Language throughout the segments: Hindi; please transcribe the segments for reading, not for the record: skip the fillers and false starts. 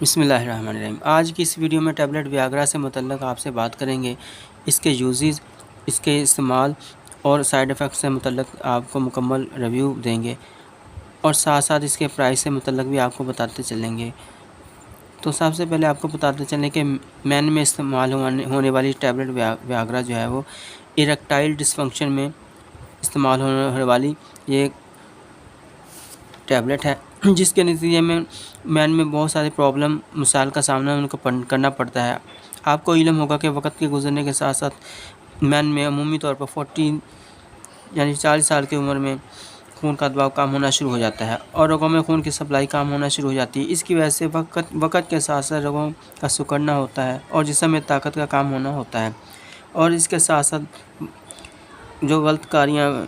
बिस्मिल्लाहिर्रहमानिर्रहीम। आज की इस वीडियो में टैबलेट वियाग्रा से मुतल्लिक़ आपसे बात करेंगे। इसके यूज़ेस, इसके इस्तेमाल और साइड इफ़ेक्ट से मुतल्लिक़ आपको मुकम्मल रिव्यू देंगे और साथ साथ इसके प्राइस से मुतल्लिक़ भी आपको बताते चलेंगे। तो सबसे पहले आपको बताते चलें कि मैन में इस्तेमाल होने वाली टैबलेट वियाग्रा जो है वो इरेक्टाइल डिसफंक्शन में इस्तेमाल होने वाली ये टैबलेट है, जिसके नतीजे में मैन में बहुत सारे प्रॉब्लम मसाइल का सामना उनको करना पड़ता है। आपको इल्म होगा कि वक़्त के गुज़रने के साथ साथ मैन में अमूमी तौर पर 40 यानी 40 साल की उम्र में खून का दबाव कम होना शुरू हो जाता है और रगों में खून की सप्लाई कम होना शुरू हो जाती है। इसकी वजह से वक़्त के साथ साथ रगों का सिकुड़ना होता है और जिस्म में ताकत का कम होना होता है। और इसके साथ साथ जो गलत कारियाँ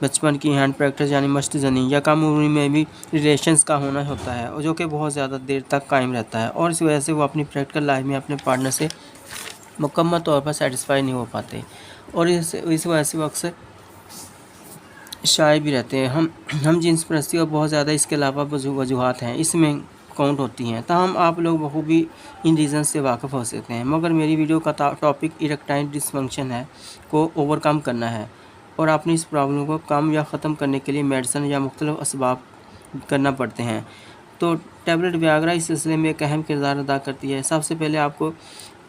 बचपन की हैंड प्रैक्टिस यानी मस्त जनी या कम उम्र में भी रिलेशंस का होना होता है और जो कि बहुत ज़्यादा देर तक कायम रहता है और इस वजह से वो अपनी प्रैक्टिकल लाइफ में अपने पार्टनर से मुकम्मल तौर पर सेटिस्फाई नहीं हो पाते और इस वजह से वो अक्सर शाये भी रहते हैं। हम जिन्स परस्ती और बहुत ज़्यादा इसके अलावा वजूहात हैं इसमें काउंट होती हैं, ताहम आप लोग बखूबी इन रीज़न से वाकिफ़ हो सकते हैं। मगर मेरी वीडियो का टॉपिक इरेक्टाइल डिसफंक्शन है को ओवरकम करना है और आपने इस प्रॉब्लम को कम या ख़त्म करने के लिए मेडिसिन या मुख्तलिफ़ असबाब करना पड़ते हैं। तो टैबलेट वियाग्रा इस सिलसिले में एक अहम किरदार अदा करती है। सबसे पहले आपको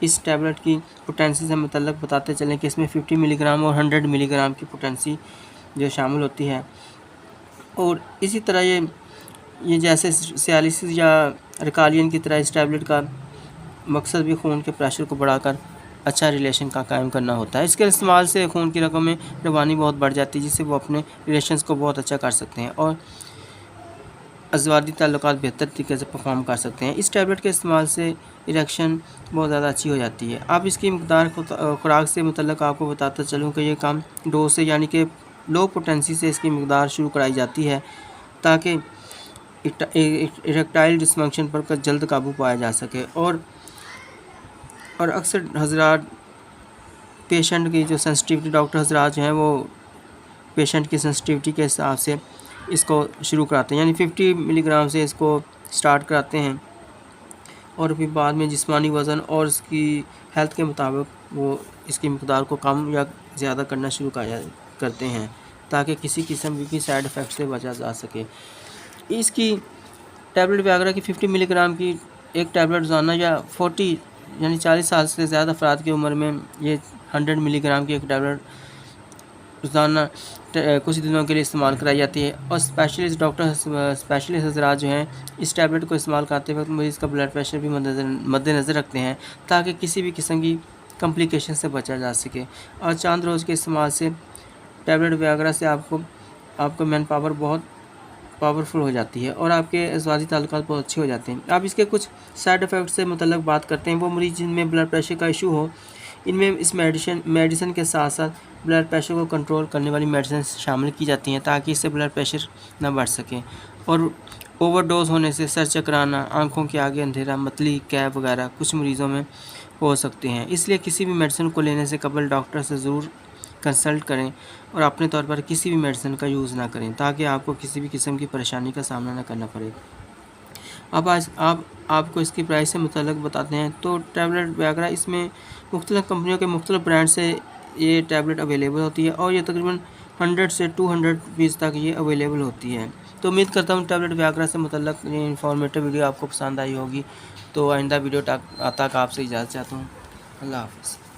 इस टैबलेट की पोटेंसी से मुतल्लिक़ बताते चलें कि इसमें 50 मिलीग्राम और 100 मिलीग्राम की पोटेंसी जो शामिल होती है और इसी तरह ये जैसे सियालिसिस या रिकालियन की तरह इस टैबलेट का मकसद भी खून के प्रेशर को बढ़ाकर अच्छा रिलेशन का कायम करना होता है। इसके इस्तेमाल से खून की रकम में रवानी बहुत बढ़ जाती है, जिससे वो अपने रिलेशंस को बहुत अच्छा कर सकते हैं और अज़वाजी ताल्लुकात बेहतर तरीके से परफॉर्म कर सकते हैं। इस टैबलेट के इस्तेमाल से इरेक्शन बहुत ज़्यादा अच्छी हो जाती है। अब इसकी मकदार खुराक से मुतल्लिक़ आपको बताता चलूँ कि ये कम डोज से यानी कि लो पोटेंसी से इसकी मकदार शुरू कराई जाती है ताकि इरेक्टाइल डिसफंक्शन पर जल्द काबू पाया जा सके और अक्सर हज़रात पेशेंट की जो सेंसिटिविटी, डॉक्टर हज़रात जो हैं वो पेशेंट की सेंसिटिविटी के हिसाब से इसको शुरू कराते हैं, यानी 50 मिलीग्राम से इसको स्टार्ट कराते हैं और फिर बाद में जिस्मानी वज़न और इसकी हेल्थ के मुताबिक वो इसकी मकदार को कम या ज़्यादा करना शुरू करते हैं ताकि किसी किस्म की साइड इफ़ेक्ट से बचा जा सके। इसकी टैबलेट वियाग्रा की 50 मिलीग्राम की एक टैबलेट रोज़ाना या 40 यानी 40 साल से ज़्यादा अफराद की उम्र में ये 100 मिलीग्राम की एक टैबलेट रोज़ाना कुछ दिनों के लिए इस्तेमाल कराई जाती है और स्पेशलिस्ट हज़रात जो हैं इस टैबलेट को इस्तेमाल करते वक्त मरीज़ का ब्लड प्रेशर भी मद्देनज़र रखते हैं ताकि किसी भी किस्म की कॉम्प्लिकेशन से बचा जा सके। और चंद रोज़ के इस्तेमाल से टैबलेट वियाग्रा से आपको मैन पावर बहुत पावरफुल हो जाती है और आपके अज़वाजी ताल्लुकात बहुत अच्छे हो जाते हैं। अब इसके कुछ साइड इफ़ेक्ट से मुतल्लिक़ बात करते हैं। वो मरीज़ जिनमें ब्लड प्रेशर का इशू हो, इनमें इस मेडिसिन के साथ साथ ब्लड प्रेशर को कंट्रोल करने वाली मेडिसिन शामिल की जाती हैं ताकि इससे ब्लड प्रेशर न बढ़ सके और ओवरडोज होने से सर चकराना, आँखों के आगे अंधेरा, मतली, कैप वगैरह कुछ मरीज़ों में हो सकते हैं। इसलिए किसी भी मेडिसिन को लेने से कबल डॉक्टर से ज़रूर कंसल्ट करें और अपने तौर पर किसी भी मेडिसिन का यूज़ ना करें ताकि आपको किसी भी किस्म की परेशानी का सामना ना करना पड़े। अब आज आपको इसकी प्राइस से मुतल्लिक़ बताते हैं। तो टैबलेट वियाग्रा इसमें मुख्तलिफ़ कंपनियों के मुख्तलिफ़ ब्रांड से ये टैबलेट अवेलेबल होती है और ये तकरीबन 100 से 200 रुपीज़ तक ये अवेलेबल होती है। तो उम्मीद करता हूँ टैबलेट वियाग्रा से मुतल्लिक़ ये इन्फॉर्मेटिव वीडियो आपको पसंद आई होगी। तो आइंदा वीडियो तक आपसे इजाज़त चाहता हूँ। अल्लाह हाफ़िज़।